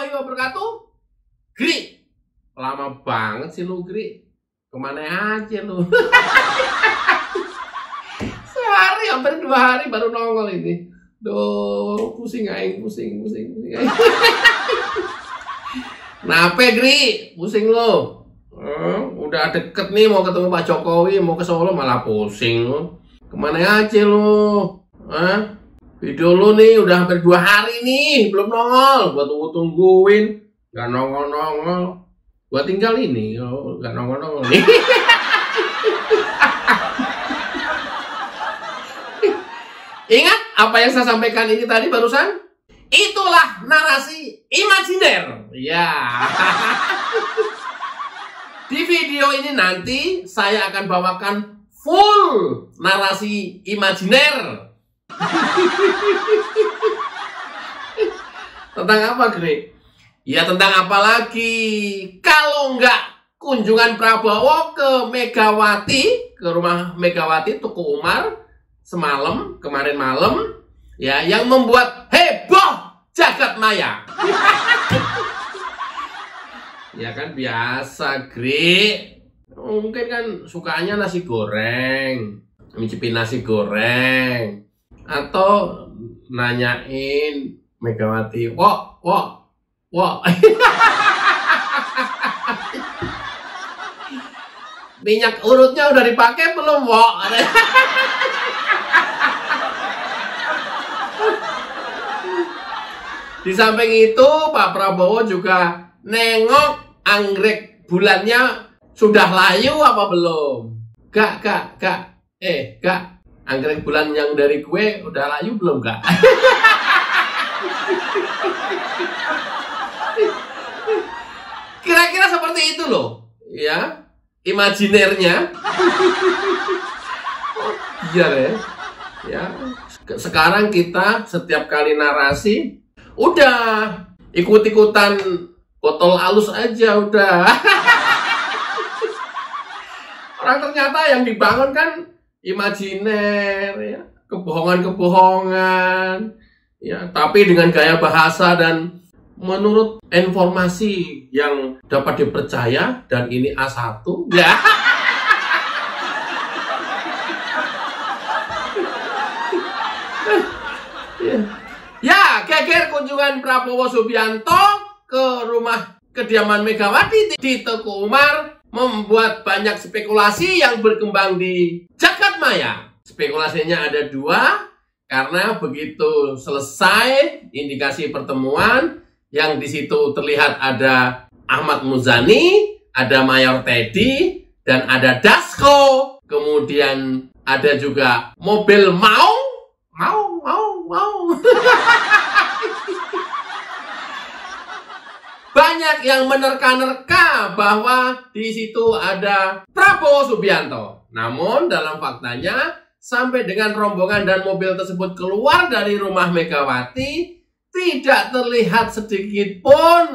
warahmatullahi wabarakatuh. Gri, lama banget sih lu, Gri. Kemana aja lu? Sehari, hampir 2 hari baru nongol ini. Duh, pusing aing. Kenapa, Gri? Pusing lu? Udah deket nih mau ketemu Pak Jokowi, mau ke Solo malah pusing lu. Kemana aja lu? Video lu nih udah hampir 2 hari nih belum nongol. Gua tungguin, gak nongol. Gua tinggal ini, gak nongol nih. Ingat apa yang saya sampaikan ini tadi barusan? Itulah narasi imajiner. Ya. Di video ini nanti saya akan bawakan full narasi imajiner. Tentang apa, Gre? Ya tentang apa lagi? Kalau enggak kunjungan Prabowo ke Megawati, ke rumah Megawati Tuku Umar kemarin malam, ya, yang membuat heboh jagat maya. Ya kan biasa, Gre. Mungkin kan sukanya nasi goreng, nyicipin nasi goreng. Atau nanyain Megawati, wah. Minyak urutnya udah dipakai belum, Wok? Di samping itu, Pak Prabowo juga nengok anggrek bulannya sudah layu apa belum? Kak. Anggrek bulan yang dari gue udah layu belum, Kak? Kira-kira seperti itu loh, ya, imajinernya. Iya ya. Sekarang kita setiap kali narasi udah ikut-ikutan botol halus aja udah. Orang ternyata yang dibangun kan imajiner, ya, kebohongan, ya, tapi dengan gaya bahasa dan menurut informasi yang dapat dipercaya, dan ini A1, ya. Ya, geger kunjungan Prabowo Subianto ke rumah kediaman Megawati di Tuku Umar membuat banyak spekulasi yang berkembang di jagat maya. Spekulasinya ada 2, karena begitu selesai indikasi pertemuan, yang di situ terlihat ada Ahmad Muzani, ada Mayor Teddy, dan ada Dasko. Kemudian ada juga mobil mau. Banyak yang menerka-nerka bahwa di situ ada Prabowo Subianto. Namun dalam faktanya, sampai dengan rombongan dan mobil tersebut keluar dari rumah Megawati, tidak terlihat sedikit pun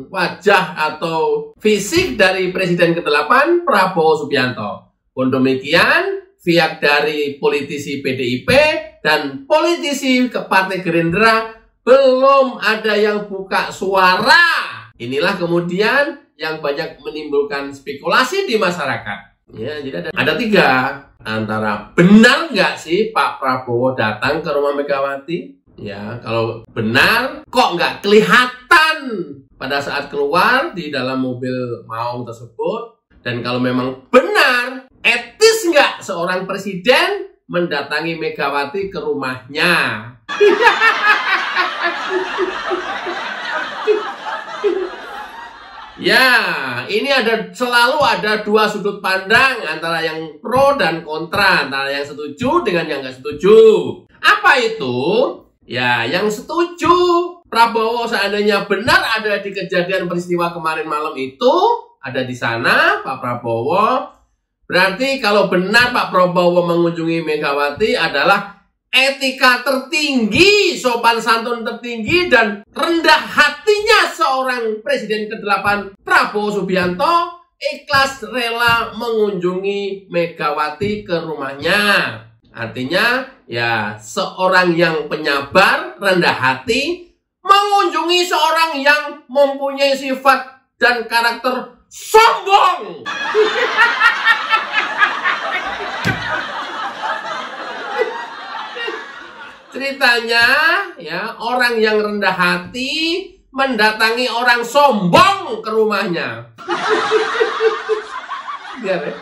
wajah atau fisik dari Presiden ke-8 Prabowo Subianto. Pun demikian, pihak dari politisi PDIP dan politisi ke Partai Gerindra belum ada yang buka suara. Inilah kemudian yang banyak menimbulkan spekulasi di masyarakat. Ya, jadi ada 3. Antara benar nggak sih Pak Prabowo datang ke rumah Megawati? Ya, kalau benar, kok nggak kelihatan pada saat keluar di dalam mobil maung tersebut? Dan kalau memang benar, etis nggak seorang presiden mendatangi Megawati ke rumahnya? Ya, ini selalu ada 2 sudut pandang, antara yang pro dan kontra, antara yang setuju dengan yang nggak setuju. Apa itu? Ya, yang setuju Prabowo seandainya benar ada di kejadian peristiwa kemarin malam itu, ada di sana Pak Prabowo, berarti kalau benar Pak Prabowo mengunjungi Megawati adalah etika tertinggi, sopan santun tertinggi, dan rendah hatinya seorang Presiden ke-8 Prabowo Subianto ikhlas rela mengunjungi Megawati ke rumahnya. Artinya ya seorang yang penyabar, rendah hati, mengunjungi seorang yang mempunyai sifat dan karakter sombong. Ceritanya, ya, orang yang rendah hati mendatangi orang sombong ke rumahnya. Biar ya,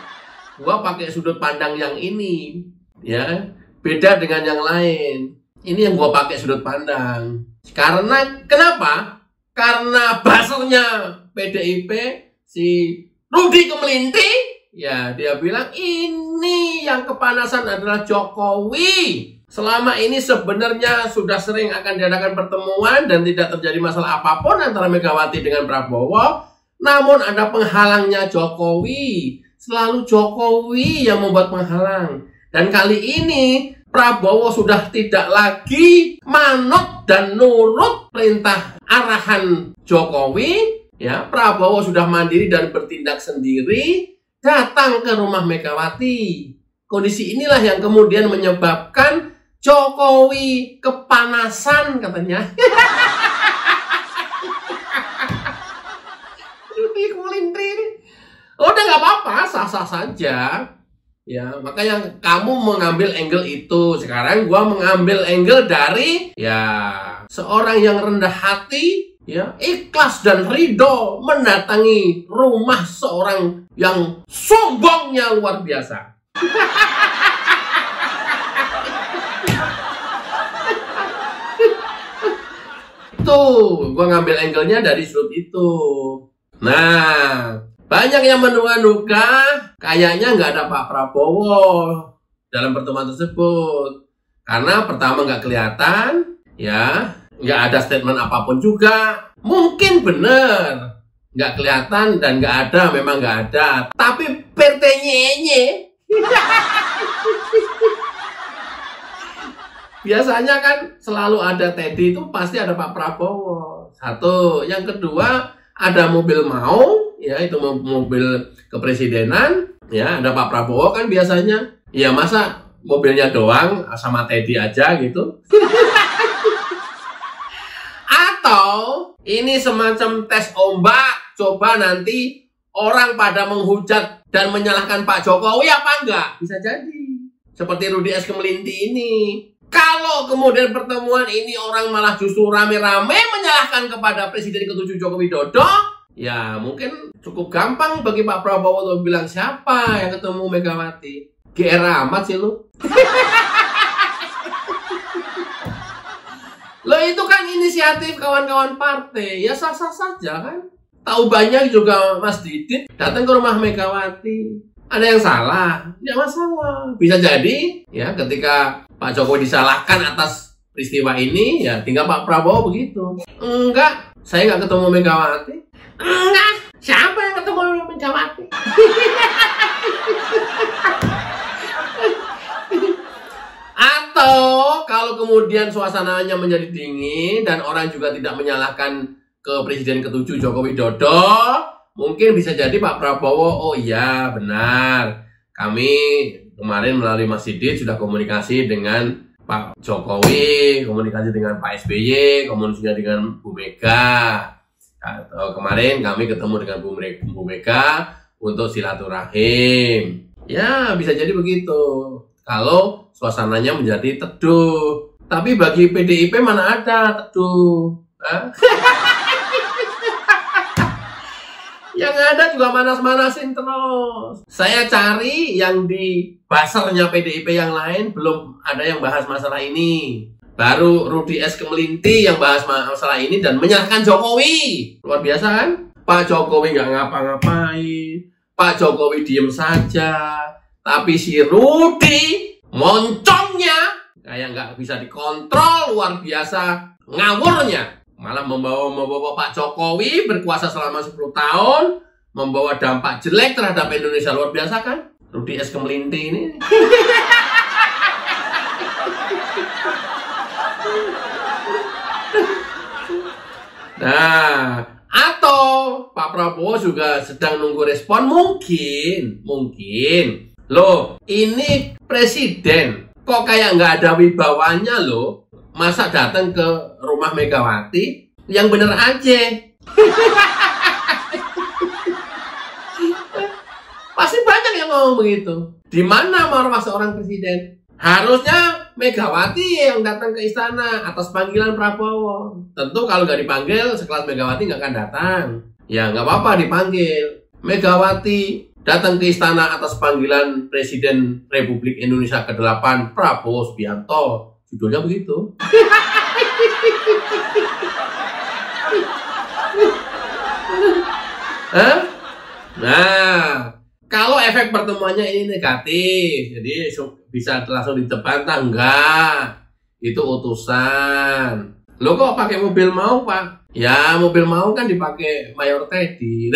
gua pakai sudut pandang yang ini, ya, beda dengan yang lain. Ini yang gua pakai sudut pandang. Karena kenapa? Karena basernya PDIP si Rudi Kemelinti, ya, dia bilang ini yang kepanasan adalah Jokowi. Selama ini sebenarnya sudah sering akan diadakan pertemuan dan tidak terjadi masalah apapun antara Megawati dengan Prabowo. Namun ada penghalangnya Jokowi. Selalu Jokowi yang membuat penghalang. Dan kali ini Prabowo sudah tidak lagi manut dan nurut perintah arahan Jokowi. Ya, Prabowo sudah mandiri dan bertindak sendiri, datang ke rumah Megawati. Kondisi inilah yang kemudian menyebabkan Jokowi kepanasan, katanya. Rudi Kemelinti. Udah nggak apa-apa, sah-sah saja. Ya, makanya kamu mengambil angle itu. Sekarang gua mengambil angle dari, ya, seorang yang rendah hati, ya, ikhlas dan ridho mendatangi rumah seorang yang sombongnya luar biasa. Tuh, gue ngambil angle-nya dari sudut itu. Nah, banyak yang menduga-duga kayaknya nggak ada Pak Prabowo dalam pertemuan tersebut. Karena pertama nggak kelihatan, ya, nggak ada statement apapun juga. Mungkin bener nggak kelihatan dan nggak ada, memang nggak ada. Tapi pertanyaannya, biasanya kan selalu ada Teddy, itu pasti ada Pak Prabowo. Satu. Yang kedua, ada mobil mau, ya, itu mobil kepresidenan, ya, ada Pak Prabowo kan biasanya. Ya, masa mobilnya doang sama Teddy aja gitu. Atau ini semacam tes ombak, coba nanti orang pada menghujat dan menyalahkan Pak Jokowi apa enggak? Bisa jadi. Seperti Rudi Kemelinti ini. Kalau kemudian pertemuan ini orang malah justru rame-rame menyalahkan kepada Presiden ke-7 Joko Widodo, ya mungkin cukup gampang bagi Pak Prabowo untuk bilang siapa yang ketemu Megawati. GR amat sih lu. Lo itu kan inisiatif kawan-kawan partai, ya sah-sah saja kan. Tahu banyak juga Mas Didit datang ke rumah Megawati. Ada yang salah? Tidak masalah. Bisa jadi, ya, ketika Pak Jokowi disalahkan atas peristiwa ini, ya tinggal Pak Prabowo begitu. Enggak, saya nggak ketemu Megawati. Enggak, siapa yang ketemu Megawati? Atau kalau kemudian suasananya menjadi dingin dan orang juga tidak menyalahkan ke Presiden ke-7 Joko Widodo, mungkin bisa jadi Pak Prabowo, oh iya benar, kami kemarin melalui Mas Didit sudah komunikasi dengan Pak Jokowi, komunikasi dengan Pak SBY, komunikasi dengan Bu Mega. Kemarin kami ketemu dengan Bu Mega untuk silaturahim. Ya, bisa jadi begitu. Kalau suasananya menjadi teduh. Tapi bagi PDIP mana ada teduh? Yang ada juga manas-manasin terus. Saya cari yang di basernya PDIP yang lain, belum ada yang bahas masalah ini. Baru Rudi Kemelinti yang bahas masalah ini dan menyalahkan Jokowi. Luar biasa kan? Pak Jokowi nggak ngapa-ngapain. Pak Jokowi diem saja. Tapi si Rudi moncongnya kayak nggak bisa dikontrol, luar biasa ngawurnya. Malah membawa Pak Jokowi berkuasa selama 10 tahun, membawa dampak jelek terhadap Indonesia. Luar biasa kan? Rudi Kemelinti ini. Nah, atau Pak Prabowo juga sedang nunggu respon. Mungkin. Loh, ini presiden kok kayak nggak ada wibawanya loh. masa datang ke rumah Megawati? Yang bener aja. Pasti banyak yang ngomong begitu. Di mana marwah seorang presiden? Harusnya Megawati yang datang ke istana atas panggilan Prabowo. Tentu kalau nggak dipanggil, sekelas Megawati nggak akan datang. Ya nggak apa-apa dipanggil. Megawati datang ke istana atas panggilan Presiden Republik Indonesia ke-8 Prabowo Subianto. Judulnya begitu. Nah, kalau efek pertemuannya ini negatif, jadi bisa langsung ditebantah, enggak. Itu utusan. Lo kok pakai mobil mau, Pak? Ya, mobil mau kan dipakai Mayor Teddy.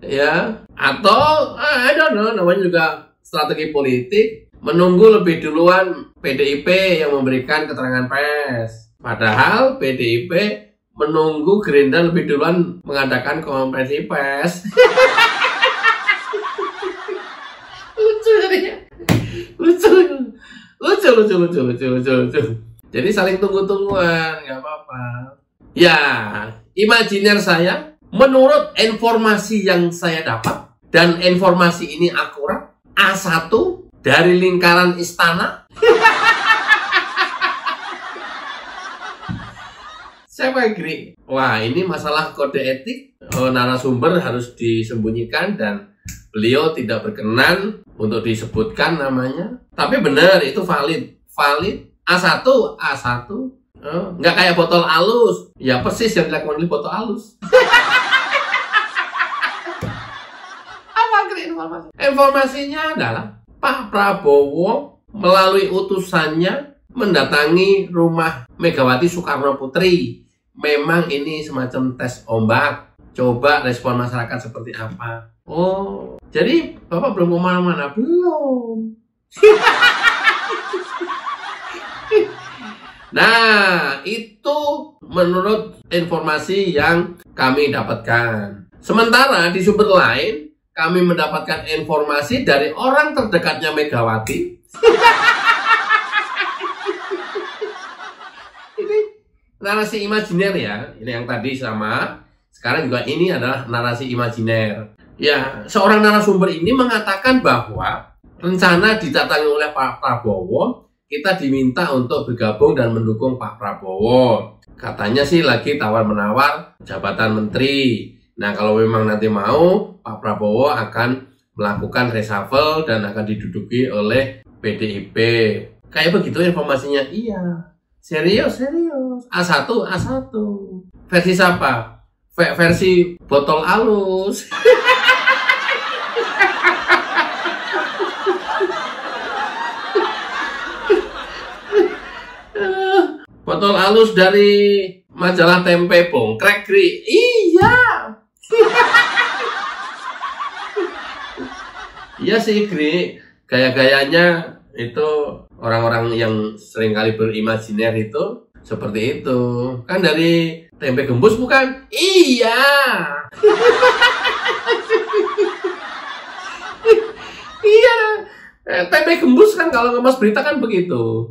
Ya, atau I don't know, namanya juga strategi politik, menunggu lebih duluan PDIP yang memberikan keterangan pers. Padahal PDIP menunggu Gerindra lebih duluan mengadakan konferensi pers. Lucu. Jadi saling tunggu-tungguan, nggak apa-apa. Ya, imajiner saya, menurut informasi yang saya dapat, dan informasi ini akurat, A1 dari lingkaran istana. Saya agree. Wah, ini masalah kode etik. Narasumber harus disembunyikan dan beliau tidak berkenan untuk disebutkan namanya. Tapi benar, itu valid. A1. Nggak kayak botol halus. Ya persis yang dilakukan oleh botol halus. Apa informasi? Informasinya adalah Pak Prabowo melalui utusannya mendatangi rumah Megawati Soekarno Putri. Memang ini semacam tes ombak. Coba respon masyarakat seperti apa. Oh, jadi Bapak belum kemana-mana? Belum. Nah, itu menurut informasi yang kami dapatkan. Sementara di sumber lain, kami mendapatkan informasi dari orang terdekatnya Megawati. Ini narasi imajiner ya. Ini yang tadi sama. Sekarang juga ini adalah narasi imajiner. Ya, seorang narasumber ini mengatakan bahwa rencana didatangi oleh Pak Prabowo, kita diminta untuk bergabung dan mendukung Pak Prabowo. Katanya sih lagi tawar-menawar jabatan menteri. Nah, kalau memang nanti mau, Pak Prabowo akan melakukan reshuffle dan akan diduduki oleh PDIP. Kayak begitu informasinya. Iya. Serius. A1. Versi siapa? Versi botol halus. Botol halus dari majalah Tempe Bongkrek, Gri. Iya. Iya sih, Gri. Gaya-gayanya itu orang-orang yang seringkali berimajiner itu seperti itu. Kan dari Tempe Gembus bukan? Iya. Iya. Tempe Gembus kan kalau ngemas berita kan begitu.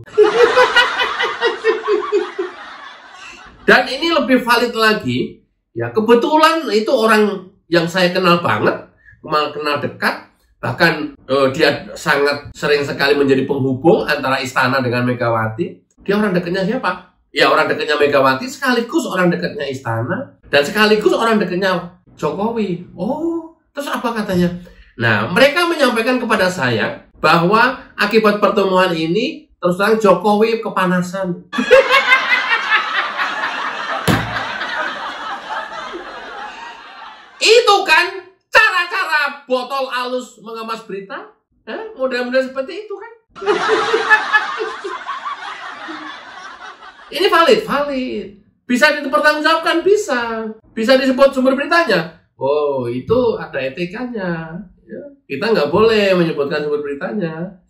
Dan ini lebih valid lagi, ya kebetulan itu orang yang saya kenal banget, kenal dekat, bahkan dia sangat sering sekali menjadi penghubung antara istana dengan Megawati. Dia orang dekatnya siapa? Ya orang dekatnya Megawati, sekaligus orang dekatnya istana, dan sekaligus orang dekatnya Jokowi. Oh, terus apa katanya? Nah, mereka menyampaikan kepada saya bahwa akibat pertemuan ini, terus terang Jokowi kepanasan. Itu kan cara-cara botol halus mengemas berita. Model-model seperti itu kan. Ini valid. Bisa dipertanggungjawabkan, bisa disebut sumber beritanya. Oh, itu ada etikanya. Ya, kita nggak boleh menyebutkan sumber beritanya.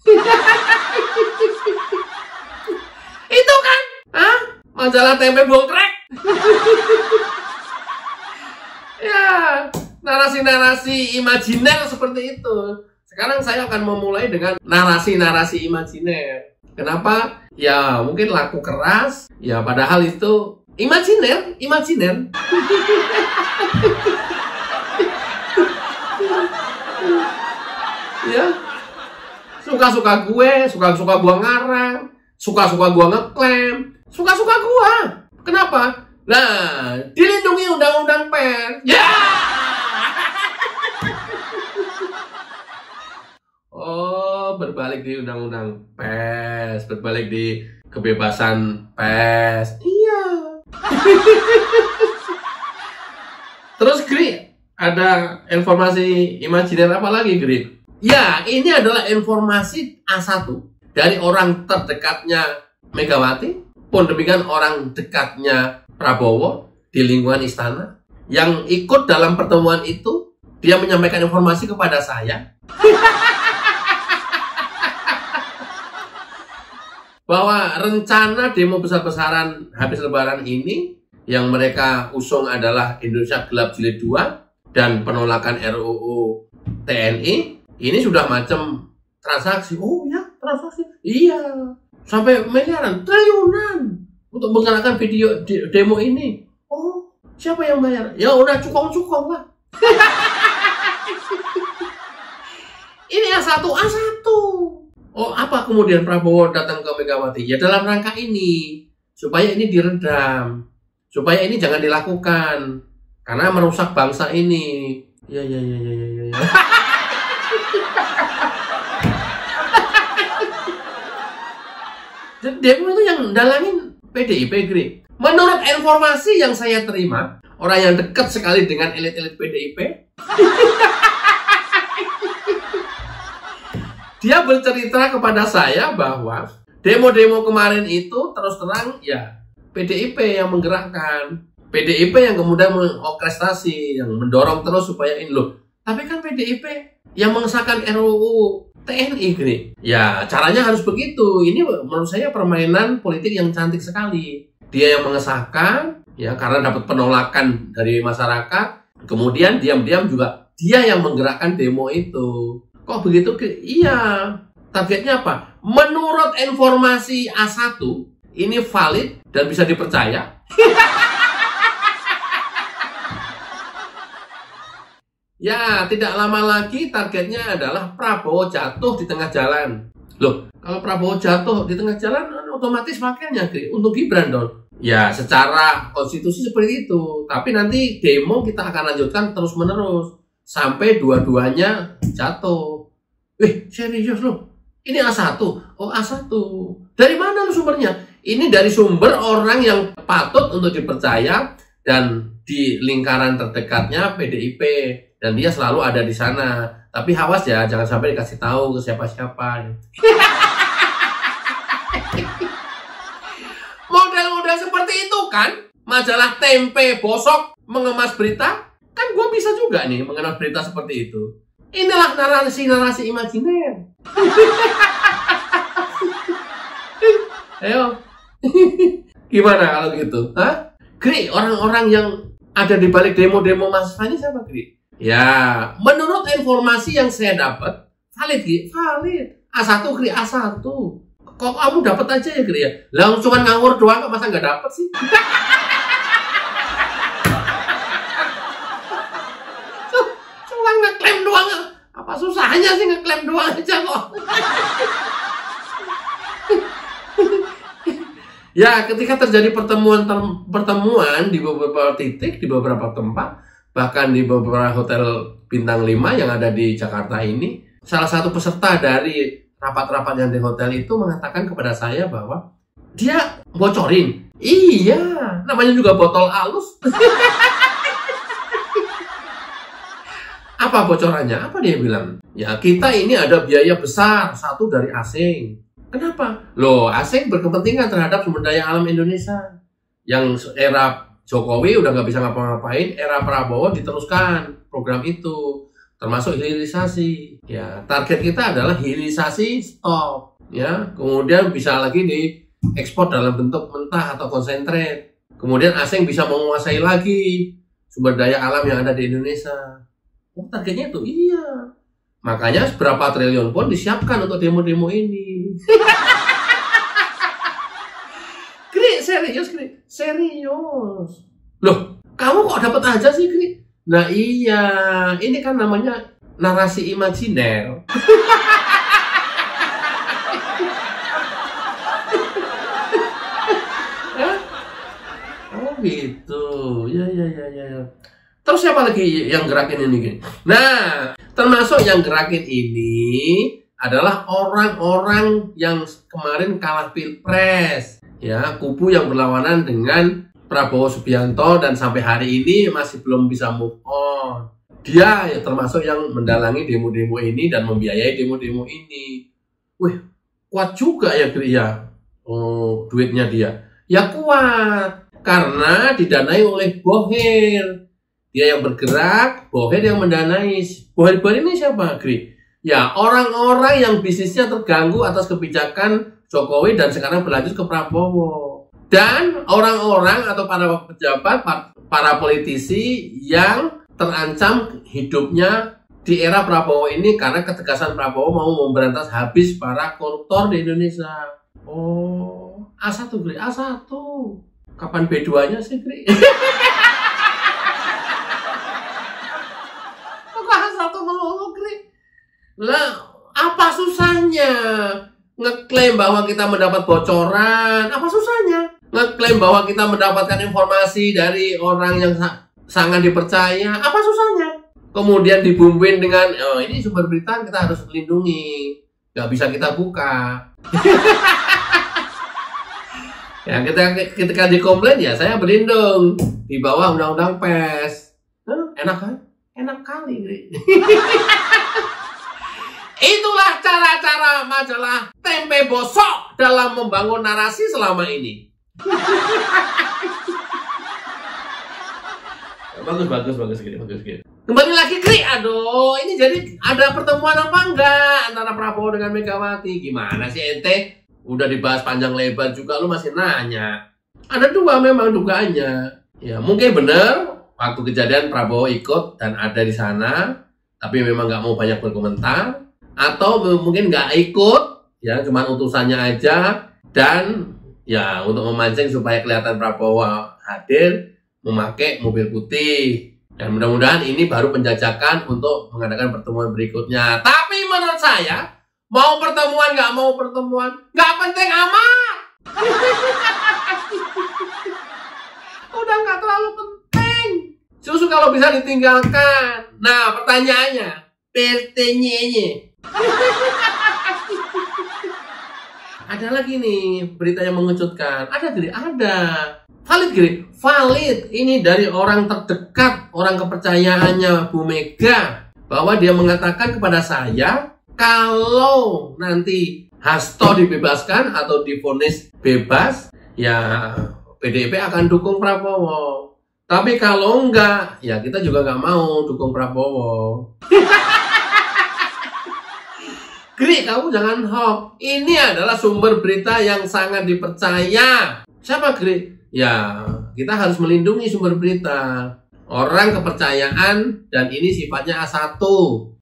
Itu kan, majalah Tempe Bongkrek. Ya, narasi-narasi imajiner seperti itu. Sekarang saya akan memulai dengan narasi-narasi imajiner. Kenapa? Ya mungkin laku keras, ya padahal itu imajiner. Ya, suka-suka gua ngarang, suka-suka gua ngeklaim, suka-suka gua. Kenapa? Nah, dilindungi undang-undang pers. Ya. Oh, berbalik di undang-undang pers, berbalik di kebebasan pers. Iya. Terus Gri, ada informasi imajiner apa lagi Gri? Ya, ini adalah informasi A1 dari orang terdekatnya Megawati, pun demikian orang dekatnya Prabowo di lingkungan istana. Yang ikut dalam pertemuan itu, dia menyampaikan informasi kepada saya bahwa rencana demo besar-besaran habis lebaran ini yang mereka usung adalah Indonesia Gelap Jilid 2 dan penolakan RUU TNI. Ini sudah macam transaksi. Oh ya, transaksi. Iya. Sampai miliaran, triliunan untuk menggerakkan video demo ini. Oh, siapa yang bayar? Ya udah cukong-cukong lah. Ini A1. Oh, apa kemudian Prabowo datang ke Megawati? Ya dalam rangka ini. Supaya ini diredam. Supaya ini jangan dilakukan. Karena merusak bangsa ini. Ya. Demo itu yang dalangin PDIP, Gri. Menurut informasi yang saya terima, orang yang dekat sekali dengan elit-elit PDIP, dia bercerita kepada saya bahwa demo-demo kemarin itu terus terang ya PDIP yang menggerakkan. PDIP yang kemudian mengorkestrasi, yang mendorong terus supaya ini loh. Tapi kan PDIP yang mengesahkan RUU TNI, Gri. Ya, caranya harus begitu. Ini menurut saya permainan politik yang cantik sekali. Dia yang mengesahkan, ya karena dapat penolakan dari masyarakat. Kemudian diam-diam juga dia yang menggerakkan demo itu. Kok begitu, Gri? Iya. Targetnya apa? Menurut informasi A1, ini valid dan bisa dipercaya. Ya, tidak lama lagi targetnya adalah Prabowo jatuh di tengah jalan. Loh, kalau Prabowo jatuh di tengah jalan, otomatis makanya untuk Gibran dong. Ya, secara konstitusi seperti itu. Tapi nanti demo kita akan lanjutkan terus-menerus. Sampai dua-duanya jatuh. Serius loh? Ini A1? Oh, A1. Dari mana sumbernya? Ini dari sumber orang yang patut untuk dipercaya dan di lingkaran terdekatnya PDIP. Dan dia selalu ada di sana. Tapi awas ya, jangan sampai dikasih tahu ke siapa-siapa. Model-model seperti itu kan, majalah Tempe Bosok mengemas berita, kan gue bisa juga nih mengemas berita seperti itu. Inilah narasi-narasi imajiner. Ayo, gimana kalau gitu? Hah? Gri, orang-orang yang ada di balik demo-demo mahasiswa ini siapa, Gri? Ya, menurut informasi yang saya dapat, valid, Gri, valid. A1, Gri, A1. Kok kamu dapat aja ya, Gri ya? Lah, cuma ngawur doang, masa nggak dapat sih? Cuma ngeklaim doang. Apa susahnya sih ngeklaim doang aja kok? Ya, ketika terjadi pertemuan di beberapa titik, di beberapa tempat, bahkan di beberapa hotel bintang 5 yang ada di Jakarta ini, salah satu peserta dari rapat-rapat yang di hotel itu mengatakan kepada saya bahwa dia bocorin. Iya, namanya juga botol halus. Apa bocorannya? Apa dia bilang? Ya, kita ini ada biaya besar, satu dari asing. Kenapa? Loh, asing berkepentingan terhadap sumber daya alam Indonesia. Yang era Jokowi udah nggak bisa ngapa-ngapain, era Prabowo diteruskan program itu, termasuk hilirisasi. Ya, target kita adalah hilirisasi stop. Ya, kemudian bisa lagi diekspor dalam bentuk mentah atau konsentrat. Kemudian asing bisa menguasai lagi sumber daya alam yang ada di Indonesia. Oh, targetnya itu iya. Makanya berapa triliun pun disiapkan untuk demo-demo ini. Kri, serius Kri, serius. Loh, kamu kok dapat aja sih Kri? Nah iya, ini kan namanya narasi imajiner. Oh gitu, ya. Terus siapa lagi yang gerakin ini? Nah, termasuk yang gerakin ini adalah orang-orang yang kemarin kalah pilpres, ya, kubu yang berlawanan dengan Prabowo Subianto dan sampai hari ini masih belum bisa move on. Dia ya termasuk yang mendalangi demo-demo ini dan membiayai demo-demo ini. Wih, kuat juga ya Gri ya. Oh, duitnya dia. Ya kuat karena didanai oleh Bohir. Dia yang bergerak, Bohir yang mendanai. Bohir ini siapa, Gri? Ya, orang-orang yang bisnisnya terganggu atas kebijakan Jokowi dan sekarang berlanjut ke Prabowo. Dan orang-orang atau para pejabat, para politisi yang terancam hidupnya di era Prabowo ini karena ketegasan Prabowo mau memberantas habis para koruptor di Indonesia. Oh, A1, Gri, A1. Kapan B2-nya sih, Gri? Lah, apa susahnya ngeklaim bahwa kita mendapat bocoran? Apa susahnya ngeklaim bahwa kita mendapatkan informasi dari orang yang sangat dipercaya? Apa susahnya? Kemudian dibumbuin dengan, oh ini sumber berita kita harus lindungi, nggak bisa kita buka. Ya ketika dikomplain ya saya berlindung di bawah undang-undang pers. Enak kan? Enak kali, Gri. Itulah cara-cara majalah Tempe Bosok dalam membangun narasi selama ini. Bagus gitu. Kembali lagi Kri, aduh, ini jadi ada pertemuan apa enggak antara Prabowo dengan Megawati? Gimana sih ente? Udah dibahas panjang lebar juga lu masih nanya. Ada dua memang dugaannya. Ya mungkin benar waktu kejadian Prabowo ikut dan ada di sana, tapi memang nggak mau banyak berkomentar. Atau mungkin nggak ikut, ya cuma utusannya aja, dan ya untuk memancing supaya kelihatan Prabowo hadir memakai mobil putih. Dan mudah-mudahan ini baru penjajakan untuk mengadakan pertemuan berikutnya. Tapi menurut saya, mau pertemuan nggak mau pertemuan, nggak penting amat. Udah nggak terlalu penting. Justru kalau bisa ditinggalkan. Nah pertanyaannya, pertanyaannya. Ada lagi nih berita yang mengejutkan. Ada Gri? Ada. Valid Gri? Valid. Ini dari orang terdekat, orang kepercayaannya Bu Mega, bahwa dia mengatakan kepada saya kalau nanti Hasto dibebaskan atau divonis bebas, ya PDIP akan dukung Prabowo. Tapi kalau enggak, ya kita juga nggak mau dukung Prabowo. Gri, kamu jangan hoax. Ini adalah sumber berita yang sangat dipercaya. Siapa Gri? Ya, kita harus melindungi sumber berita. Orang kepercayaan dan ini sifatnya A1.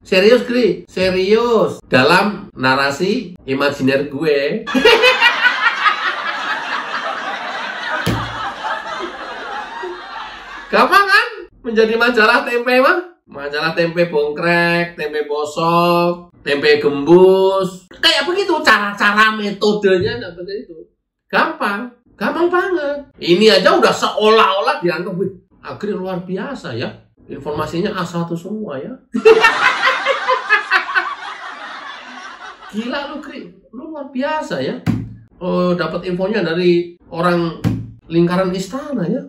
Serius Gri? Serius. Dalam narasi imajiner gue. Gampang kan? Menjadi majalah tempe mah? Majalah tempe bongkrek, tempe bosok, tempe gembus. Kayak begitu cara-cara metodenya seperti itu. Gampang banget. Ini aja udah seolah-olah dianggap, wih, Agri luar biasa ya. Informasinya A1 semua ya. Gila lu Gri, lu luar biasa ya. Oh, dapat infonya dari orang lingkaran istana ya.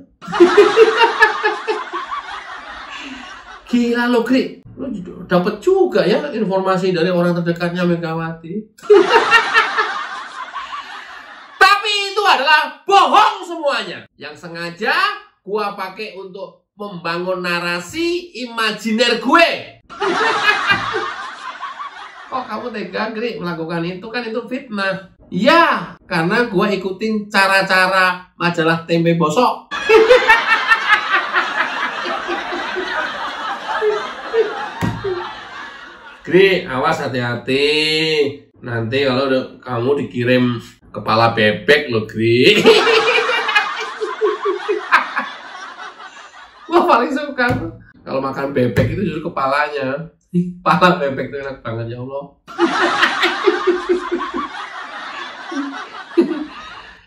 Gila lo Gri, lo dapat juga ya informasi dari orang terdekatnya Megawati. Tapi itu adalah bohong semuanya. Yang sengaja gua pakai untuk membangun narasi imajiner gue. Kok kamu tega Gri melakukan itu? Kan itu fitnah. Ya, karena gua ikutin cara-cara majalah Tempe Bosok. Gri, awas hati-hati. Nanti kalau kamu dikirim kepala bebek loh, Gri. Wah, paling suka kalau makan bebek itu justru kepalanya. Kepala bebek itu enak banget, ya Allah.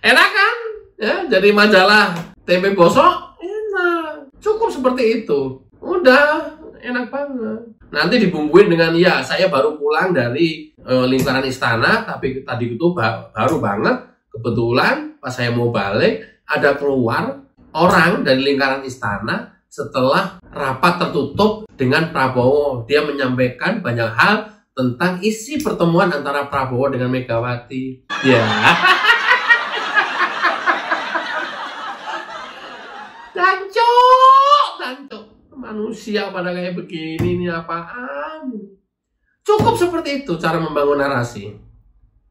Enak kan? Ya, jadi majalah tempe bosok enak. Cukup seperti itu. Udah, enak banget. Nanti dibumbuin dengan, ya saya baru pulang dari lingkaran istana, tapi tadi itu baru banget. Kebetulan pas saya mau balik, ada keluar orang dari lingkaran istana setelah rapat tertutup dengan Prabowo. Dia menyampaikan banyak hal tentang isi pertemuan antara Prabowo dengan Megawati. Ya. Dancok. Manusia pada kayak begini, ini apaan? Cukup seperti itu cara membangun narasi.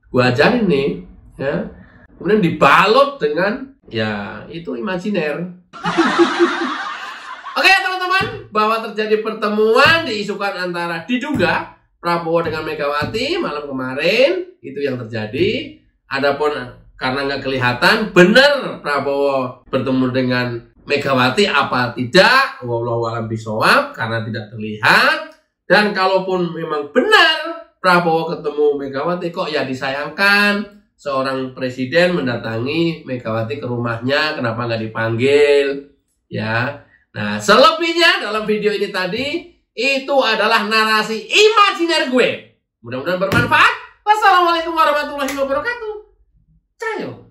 Gua ajarin nih, ya. Kemudian dibalut dengan, ya itu imajiner. Oke teman-teman, bahwa terjadi pertemuan diisukan antara diduga Prabowo dengan Megawati malam kemarin, itu yang terjadi. Adapun karena nggak kelihatan benar Prabowo bertemu dengan Megawati apa tidak, wallahu a'lam bishawab, karena tidak terlihat. Dan kalaupun memang benar Prabowo ketemu Megawati, kok ya disayangkan seorang presiden mendatangi Megawati ke rumahnya, kenapa nggak dipanggil, ya. Nah, selebihnya dalam video ini tadi itu adalah narasi imajiner gue. Mudah-mudahan bermanfaat. Wassalamualaikum warahmatullahi wabarakatuh. Cayo.